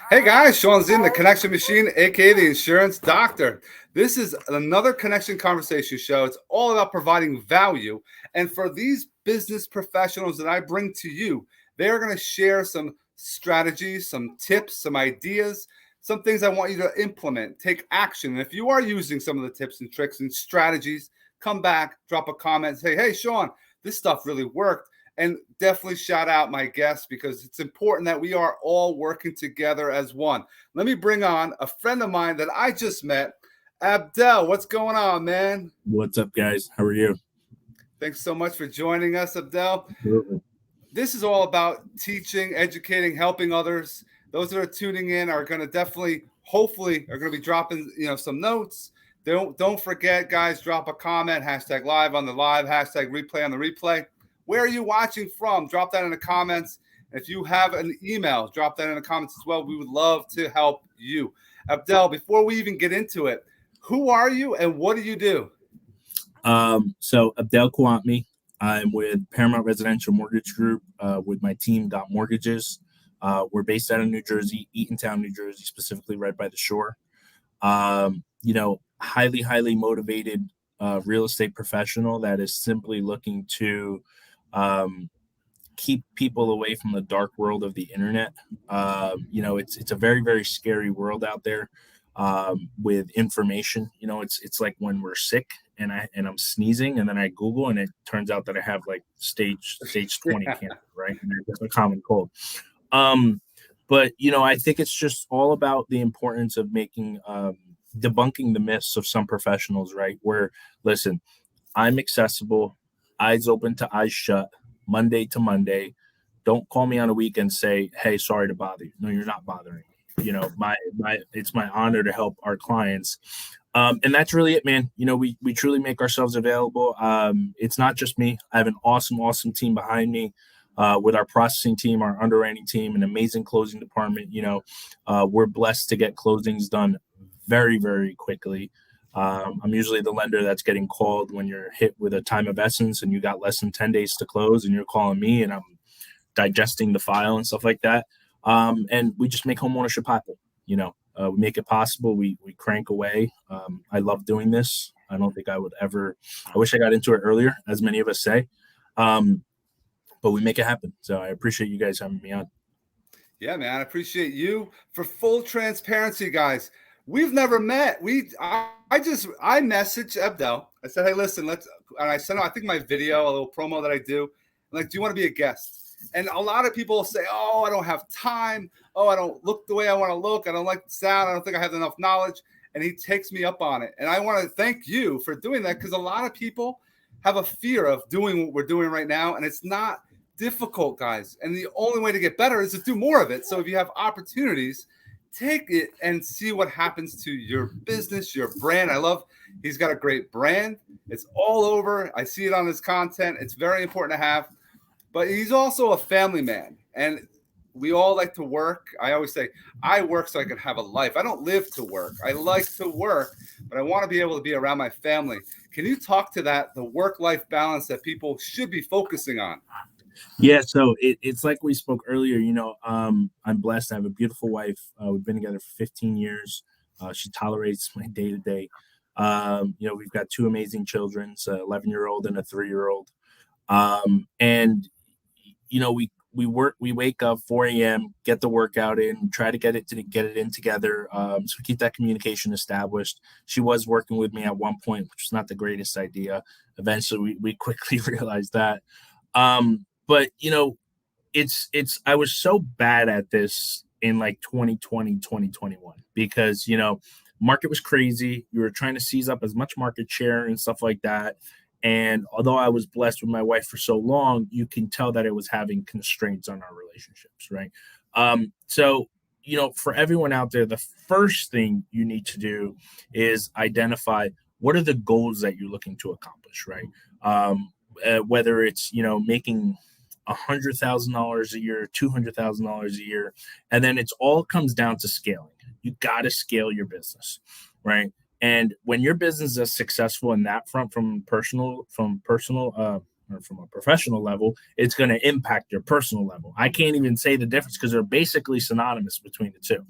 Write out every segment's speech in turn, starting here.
Hey guys, Sean's in the Connection Machine, aka the Insurance Doctor. This is another connection conversation show. It's all about providing value. And for these business professionals that I bring to you, they're going to share some strategies, some tips, some ideas, some things I want you to implement, take action. And if you are using some of the tips and tricks and strategies, come back, drop a comment, say, hey, Sean, this stuff really worked. And definitely shout out my guests because it's important that we are all working together as one. Let me bring on a friend of mine that I just met, Abdel. What's going on, man? What's up, guys? How are you? Thanks so much for joining us, Abdel. Absolutely. This is all about teaching, educating, helping others. Those that are tuning in are going to definitely, hopefully, are going to be dropping, some notes. Don't forget, guys, drop a comment, hashtag live on the live, hashtag replay on the replay. Where are you watching from? Drop that in the comments. If you have an email, drop that in the comments as well. We would love to help you. Abdel, before we even get into it, who are you and what do you do? So Abdel Khawatmi. I'm with Paramount Residential Mortgage Group with my team, Dot Mortgages. We're based out of New Jersey, Eatontown, New Jersey, specifically right by the shore. Highly motivated real estate professional that is simply looking to keep people away from the dark world of the internet. It's a very scary world out there with information. It's like when we're sick and I'm sneezing and then I Google and it turns out that I have like stage 20 cancer, right? And it's a common cold. But I think it's just all about the importance of making debunking the myths of some professionals, right? Where listen, I'm accessible, eyes open to eyes shut, Monday to Monday. Don't call me on a weekend and say, hey, sorry to bother you. No, you're not bothering me. It's my honor to help our clients. And that's really it, man. We truly make ourselves available. It's not just me. I have an awesome team behind me with our processing team, our underwriting team, an amazing closing department. We're blessed to get closings done very quickly. I'm usually the lender that's getting called when you're hit with a time of essence and you got less than 10 days to close and you're calling me and I'm digesting the file and stuff like that. And we just make homeownership happen. We make it possible. We crank away. I love doing this. I don't think I would ever, I wish I got into it earlier, as many of us say. But we make it happen. So I appreciate you guys having me on. Yeah, man, I appreciate you. For full transparency, guys, we've never met. I messaged Abdel. I said, hey, listen, and I sent out, I think my video, a little promo that I do. I'm like, do you want to be a guest? And a lot of people say, oh, I don't have time. Oh, I don't look the way I want to look. I don't like the sound. I don't think I have enough knowledge. And he takes me up on it. And I want to thank you for doing that because a lot of people have a fear of doing what we're doing right now. And it's not difficult, guys. And the only way to get better is to do more of it. So if you have opportunities, take it and see what happens to your business, your brand. He's got a great brand. It's all over. I see it on his content. It's very important to have. But he's also a family man. And we all like to work. I always say, I work so I can have a life. I don't live to work. I like to work, but I want to be able to be around my family. Can you talk to that, the work-life balance that people should be focusing on? Yeah, so it's like we spoke earlier. I'm blessed. I have a beautiful wife. We've been together for 15 years. She tolerates my day to day. We've got two amazing children, an 11-year-old and a 3-year-old. And we wake up 4 a.m., get the workout in, try to get it in together. So we keep that communication established. She was working with me at one point, which was not the greatest idea. Eventually, we quickly realized that. But I was so bad at this in like 2020, 2021, because, market was crazy. We were trying to seize up as much market share and stuff like that. And although I was blessed with my wife for so long, you can tell that it was having constraints on our relationships. Right. So, for everyone out there, the first thing you need to do is identify what are the goals that you're looking to accomplish. Right. Whether it's, making $100,000 a year, $200,000 a year, and then it's all comes down to scaling. You got to scale your business, right? And when your business is successful in that front, from personal or from a professional level, it's going to impact your personal level. I can't even say the difference because they're basically synonymous between the two.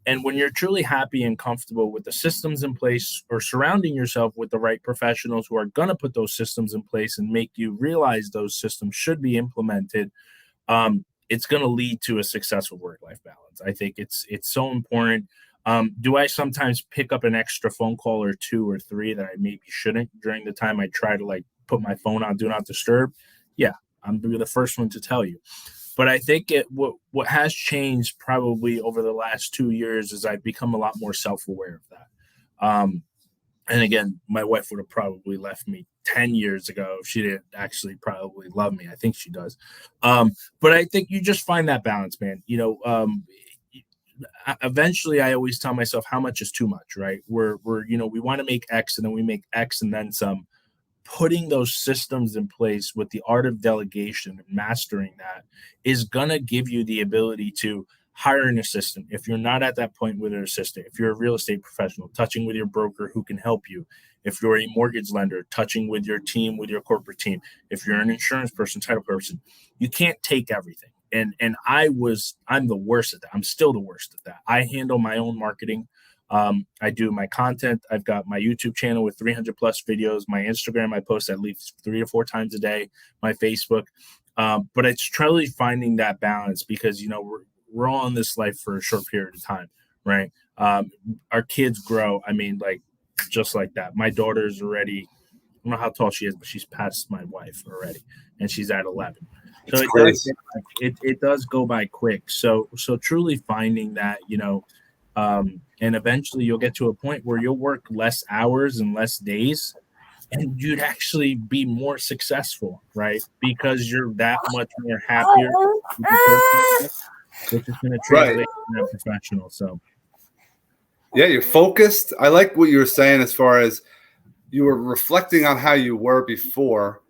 And when you're truly happy and comfortable with the systems in place, or surrounding yourself with the right professionals who are going to put those systems in place and make you realize those systems should be implemented, it's going to lead to a successful work-life balance. I think it's so important. Do I sometimes pick up an extra phone call or two or three that I maybe shouldn't during the time I try to like put my phone on do not disturb? Yeah, I'm the first one to tell you. But I think what has changed probably over the last 2 years is I've become a lot more self-aware of that. And again, my wife would have probably left me 10 years ago if she didn't actually probably love me. I think she does. But I think you just find that balance, man. Eventually I always tell myself how much is too much, right? We want to make X and then we make X and then some. Putting those systems in place with the art of delegation and mastering that is going to give you the ability to hire an assistant. If you're not at that point with an assistant, if you're a real estate professional, touching with your broker who can help you. If you're a mortgage lender, touching with your team, with your corporate team. If you're an insurance person, title person, you can't take everything. And I'm the worst at that. I'm still the worst at that. I handle my own marketing. I do my content. I've got my YouTube channel with 300 plus videos. My Instagram, I post at least 3 to 4 times a day. My Facebook. But it's truly finding that balance because, we're all in this life for a short period of time, right? Our kids grow. I mean, like, just like that. My daughter's already, I don't know how tall she is, but she's past my wife already, and she's at 11. So it does go by quick. So truly finding that, and eventually you'll get to a point where you'll work less hours and less days, and you'd actually be more successful, right? Because you're that much more happier, which is going to translate to that professional. So, yeah, you're focused. I like what you were saying as far as you were reflecting on how you were before,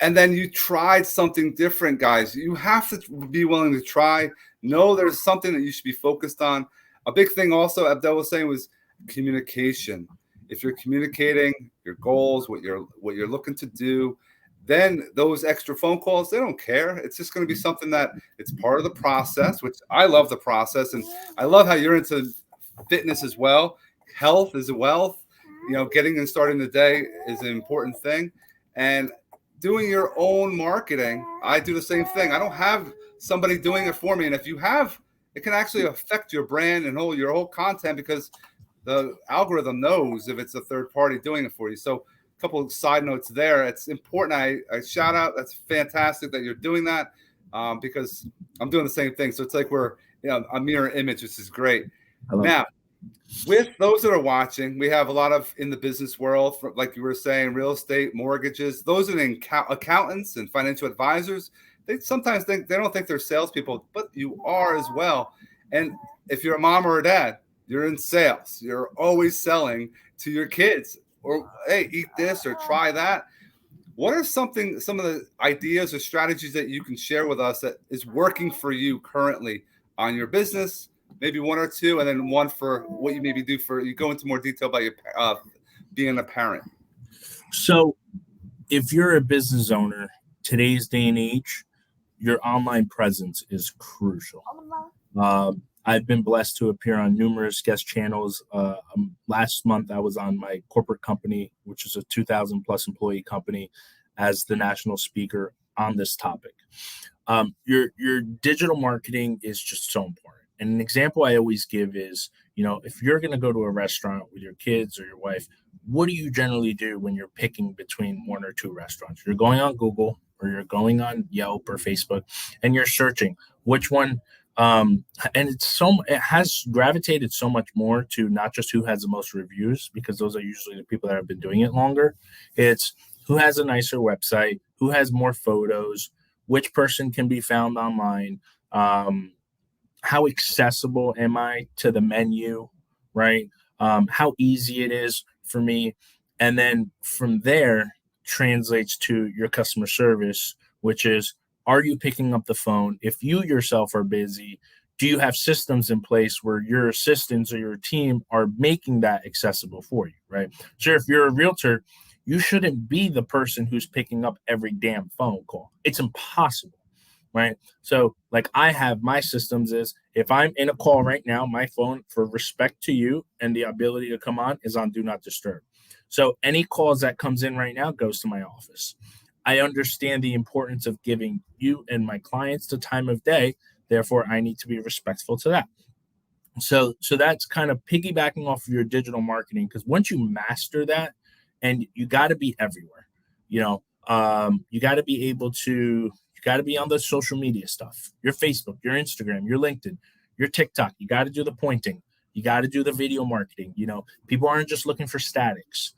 and then you tried something different, guys. You have to be willing to try. Know there's something that you should be focused on. A big thing also Abdel was saying was communication. If you're communicating your goals, what you're looking to do, then those extra phone calls, they don't care. It's just going to be something that it's part of the process, which I love the process. And I love how you're into fitness as well. Health is wealth. Getting and starting the day is an important thing. And doing your own marketing, I do the same thing. I don't have somebody doing it for me. And if you have, it can actually affect your brand and your whole content because the algorithm knows if it's a third party doing it for you. So a couple of side notes there. It's important. I shout out. That's fantastic that you're doing that because I'm doing the same thing. So it's like we're a mirror image, which is great. Now, with those that are watching, we have a lot of in the business world, like you were saying, real estate, mortgages. Those are the accountants and financial advisors. They sometimes they don't think they're salespeople, but you are as well. And if you're a mom or a dad, you're in sales. You're always selling to your kids, or hey, eat this or try that. What are some of the ideas or strategies that you can share with us that is working for you currently on your business? Maybe 1 or 2, and then 1 for what you maybe do you go into more detail about your being a parent. So if you're a business owner, today's day and age, your online presence is crucial. I've been blessed to appear on numerous guest channels. Last month, I was on my corporate company, which is a 2,000 plus employee company, as the national speaker on this topic. Your digital marketing is just so important. And an example I always give is, if you're going to go to a restaurant with your kids or your wife, what do you generally do when you're picking between 1 or 2 restaurants? You're going on Google or you're going on Yelp or Facebook and you're searching which one. And it has gravitated so much more to not just who has the most reviews, because those are usually the people that have been doing it longer. It's who has a nicer website, who has more photos, which person can be found online, how accessible am I to the menu, right? How easy it is for me. And then from there translates to your customer service, which is, are you picking up the phone? If you yourself are busy, do you have systems in place where your assistants or your team are making that accessible for you, right? So if you're a realtor, you shouldn't be the person who's picking up every damn phone call. It's impossible, right? So like I have my systems is if I'm in a call right now, my phone, for respect to you and the ability to come on, is on do not disturb. So any calls that comes in right now goes to my office. I understand the importance of giving you and my clients the time of day. Therefore, I need to be respectful to that. So that's kind of piggybacking off of your digital marketing, because once you master that, and you got to be everywhere, you got to be able to, you got to be on the social media stuff, your Facebook, your Instagram, your LinkedIn, your TikTok. You got to do the pointing, you got to do the video marketing. People aren't just looking for statics.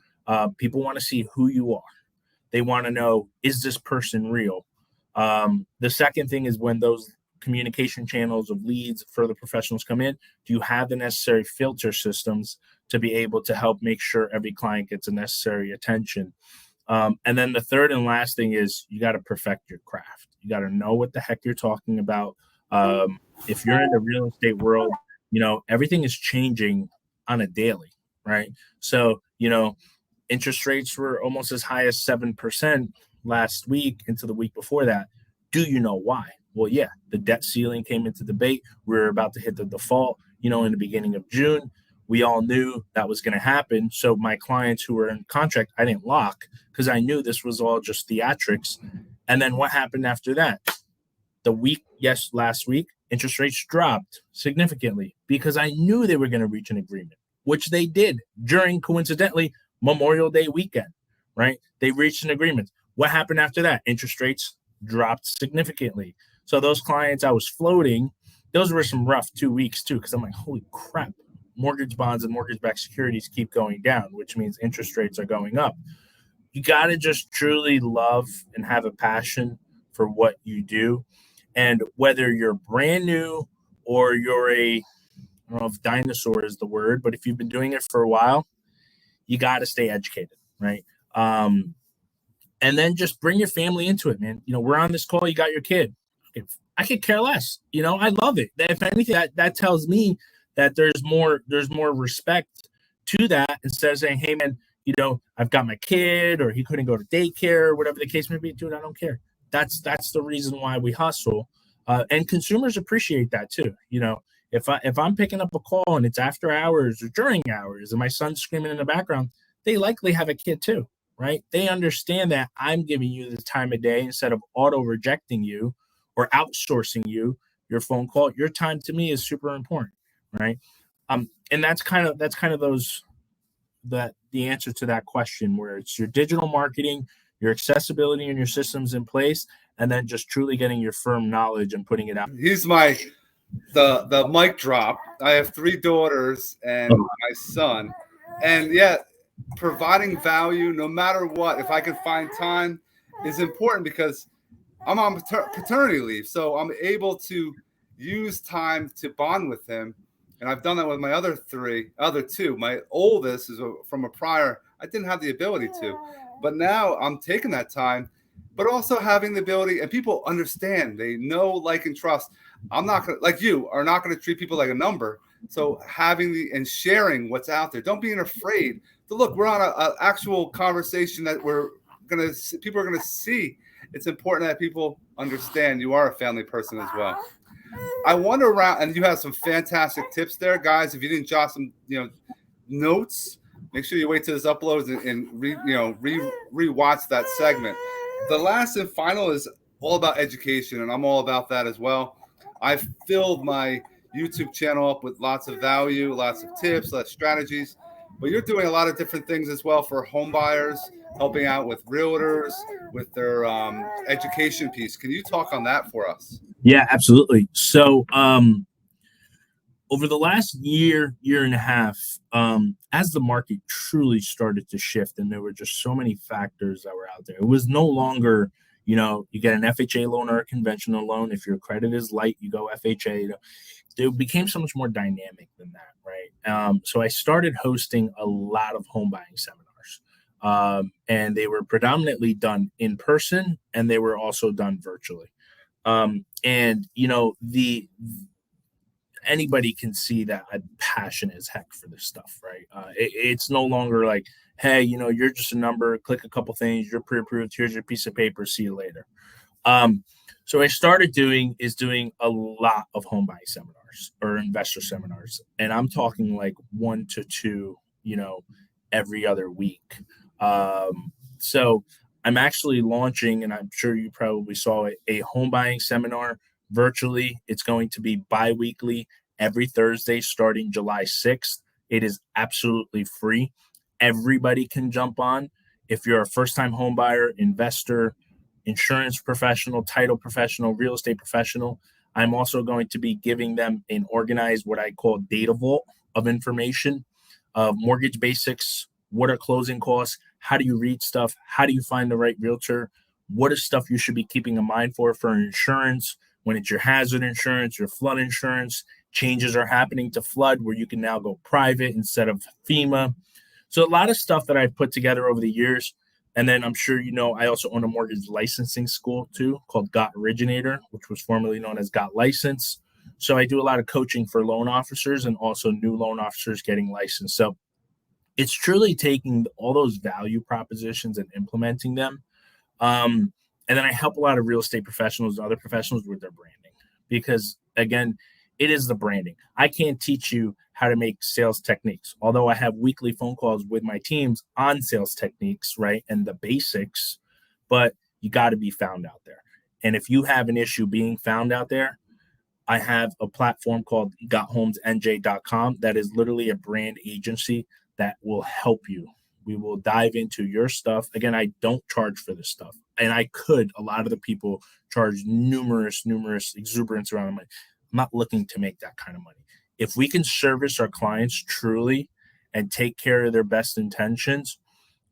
People want to see who you are. They want to know, is this person real? The second thing is, when those communication channels of leads for the professionals come in, do you have the necessary filter systems to be able to help make sure every client gets the necessary attention? And then the third and last thing is, you got to perfect your craft. You got to know what the heck you're talking about. If you're in the real estate world, everything is changing on a daily, right? So, interest rates were almost as high as 7% last week into the week before that. Do you know why? Well, yeah, the debt ceiling came into debate. We were about to hit the default, in the beginning of June. We all knew that was going to happen. So my clients who were in contract, I didn't lock, because I knew this was all just theatrics. And then what happened after that? Last week, interest rates dropped significantly, because I knew they were going to reach an agreement, which they did during, coincidentally, Memorial Day weekend, right? They reached an agreement. What happened after that? Interest rates dropped significantly. So those clients I was floating, those were some rough 2 weeks too, because I'm like, holy crap, mortgage bonds and mortgage-backed securities keep going down, which means interest rates are going up. You got to just truly love and have a passion for what you do. And whether you're brand new or you're I don't know if dinosaur is the word, but if you've been doing it for a while, you got to stay educated, right? And then just bring your family into it, man. We're on this call, you got your kid. I could care less. I love it. If anything, that tells me that there's more respect to that, instead of saying, hey man, I've got my kid, or he couldn't go to daycare, or whatever the case may be. Dude, I don't care. That's the reason why we hustle. And consumers appreciate that too. If I'm picking up a call and it's after hours or during hours and my son's screaming in the background, they likely have a kid too, right? They understand that I'm giving you the time of day instead of auto rejecting you or outsourcing you your phone call. Your time to me is super important, right? And that's kind of the answer to that question, where it's your digital marketing, your accessibility and your systems in place, and then just truly getting your firm knowledge and putting it out. He's the mic drop. I have 3 daughters and my son, and yeah, providing value no matter what, if I can find time, is important, because I'm on paternity leave, so I'm able to use time to bond with him. And I've done that with my other 2. My oldest is from a prior, I didn't have the ability to, but now I'm taking that time, but also having the ability, and people understand, they know, like, and trust. I'm not going to, like you, are not going to treat people like a number. So having and sharing what's out there, don't being afraid to look. We're on an actual conversation that people are going to see. It's important that people understand you are a family person as well. I wonder around, and you have some fantastic tips there, guys. If you didn't jot some, notes, make sure you wait till this uploads and re-watch that segment. The last and final is all about education, and I'm all about that as well. I've filled my YouTube channel up with lots of value, lots of tips, lots of strategies, but you're doing a lot of different things as well for home buyers, helping out with realtors, with their education piece. Can you talk on that for us? Yeah, absolutely. So over the last year and a half, as the market truly started to shift, and there were just so many factors that were out there, it was no longer, you get an FHA loan or a conventional loan. If your credit is light, you go FHA. It became so much more dynamic than that, right? So I started hosting a lot of home buying seminars, and they were predominantly done in person, and they were also done virtually. And anybody can see that I'm passionate as heck for this stuff, right? It's no longer like, hey, you're just a number, click a couple things, you're pre-approved, here's your piece of paper, see you later. So what I started doing is doing a lot of home buying seminars or investor seminars. And I'm talking like 1 to 2, every other week. So I'm actually launching, and I'm sure you probably saw it, a home buying seminar virtually. It's going to be bi-weekly every Thursday starting July 6th. It is absolutely free. Everybody can jump on. If you're a first-time home buyer, investor, insurance professional, title professional, real estate professional, I'm also going to be giving them an organized, what I call data vault of information, of mortgage basics, what are closing costs, how do you read stuff, how do you find the right realtor, what is stuff you should be keeping in mind for insurance, when it's your hazard insurance, your flood insurance, changes are happening to flood where you can now go private instead of FEMA. So a lot of stuff that I've put together over the years. And then I'm sure I also own a mortgage licensing school too called Got Originator, which was formerly known as Got License. So I do a lot of coaching for loan officers and also new loan officers getting licensed. So it's truly taking all those value propositions and implementing them. And then I help a lot of real estate professionals and other professionals with their branding because, again, it is the branding. I can't teach you how to make sales techniques, although I have weekly phone calls with my teams on sales techniques, right, and the basics, but you got to be found out there. And if you have an issue being found out there, I have a platform called gothomesnj.com that is literally a brand agency that will help you. We will dive into your stuff. Again, I don't charge for this stuff. And I could, a lot of the people charge numerous exuberance around money. I'm not looking to make that kind of money. If we can service our clients truly and take care of their best intentions,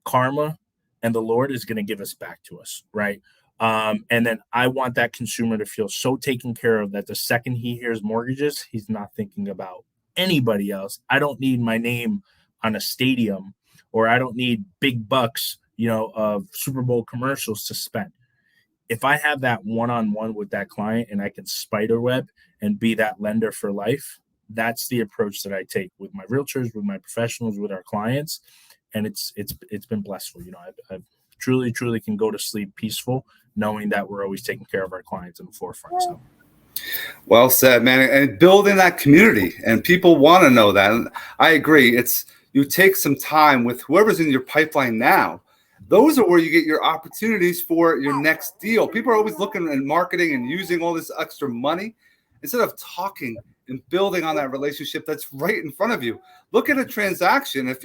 karma and the Lord is going to give us back to us, right? And then I want that consumer to feel so taken care of that the second he hears mortgages, he's not thinking about anybody else. I don't need my name on a stadium, or I don't need big bucks, of Super Bowl commercials to spend. If I have that one-on-one with that client and I can spider web and be that lender for life, that's the approach that I take with my realtors, with my professionals, with our clients. And it's been blissful. I've truly can go to sleep peaceful knowing that we're always taking care of our clients in the forefront. So. Well said, man. And building that community, and people want to know that. And I agree. You take some time with whoever's in your pipeline now. Those are where you get your opportunities for your next deal. People are always looking at marketing and using all this extra money instead of talking and building on that relationship that's right in front of you. Look at a transaction. If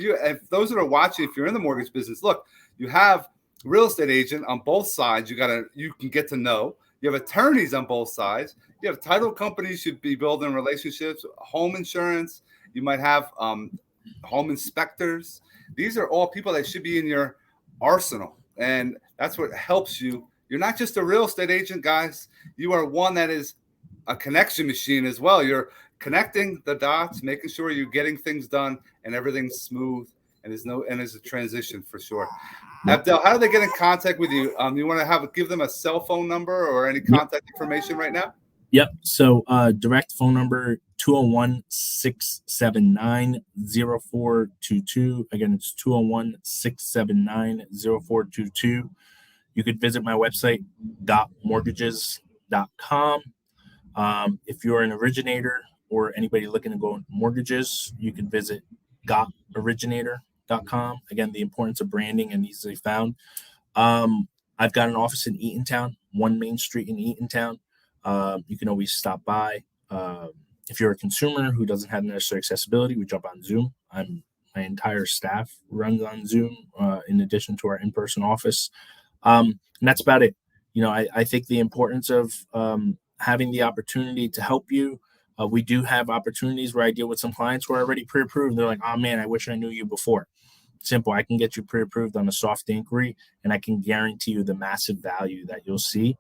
those that are watching, if you're in the mortgage business, look, you have real estate agent on both sides. You can get to know. You have attorneys on both sides. You have title companies should be building relationships, home insurance. You might have home inspectors. These are all people that should be in your arsenal. And that's what helps you. You're not just a real estate agent, guys. You are one that is a connection machine as well. You're connecting the dots, making sure you're getting things done and everything's smooth and there's a transition for sure. Abdel, how do they get in contact with you? You want to give them a cell phone number or any contact information right now? Yep. So direct phone number 201-679-0422. Again, it's 201-679-0422. You could visit my website, gotmortgages.com. If you're an originator or anybody looking to go into mortgages, you can visit gotoriginator.com. Again, the importance of branding and easily found. I've got an office in Eatontown, 1 Main Street in Eatontown. You can always stop by. If you're a consumer who doesn't have necessary accessibility, we jump on Zoom. My entire staff runs on Zoom in addition to our in-person office. And that's about it. I think the importance of having the opportunity to help you. We do have opportunities where I deal with some clients who are already pre-approved. They're like, oh man, I wish I knew you before. Simple. I can get you pre-approved on a soft inquiry, and I can guarantee you the massive value that you'll see.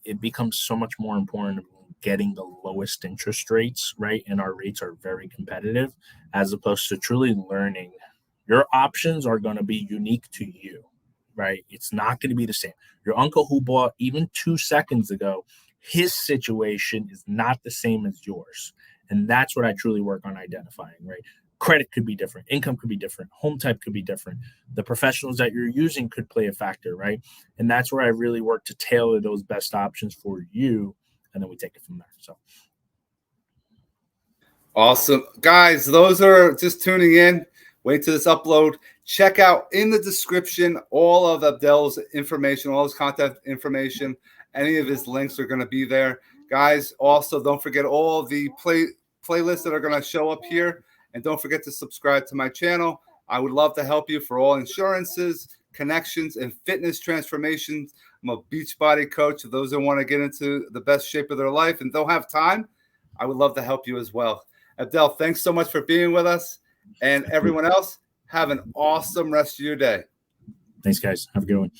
It becomes so much more important getting the lowest interest rates, right? And our rates are very competitive, as opposed to truly learning. Your options are going to be unique to you, right? It's not going to be the same. Your uncle who bought even 2 seconds ago, his situation is not the same as yours. And that's what I truly work on identifying, right? credit could be different, income could be different, home type could be different, the professionals that you're using could play a factor, right? And that's where I really work to tailor those best options for you, and then we take it from there. So awesome, guys. Those are just tuning in. Wait till this upload. Check out in the description all of Abdel's information, all his contact information. Any of his links are going to be there, guys. Also, don't forget all the playlists that are going to show up here, and don't forget to subscribe to my channel. I would love to help you for all insurances, connections, and fitness transformations. I'm a Beachbody coach. For those that want to get into the best shape of their life and don't have time, I would love to help you as well. Abdel, thanks so much for being with us. And everyone else, have an awesome rest of your day. Thanks, guys. Have a good one.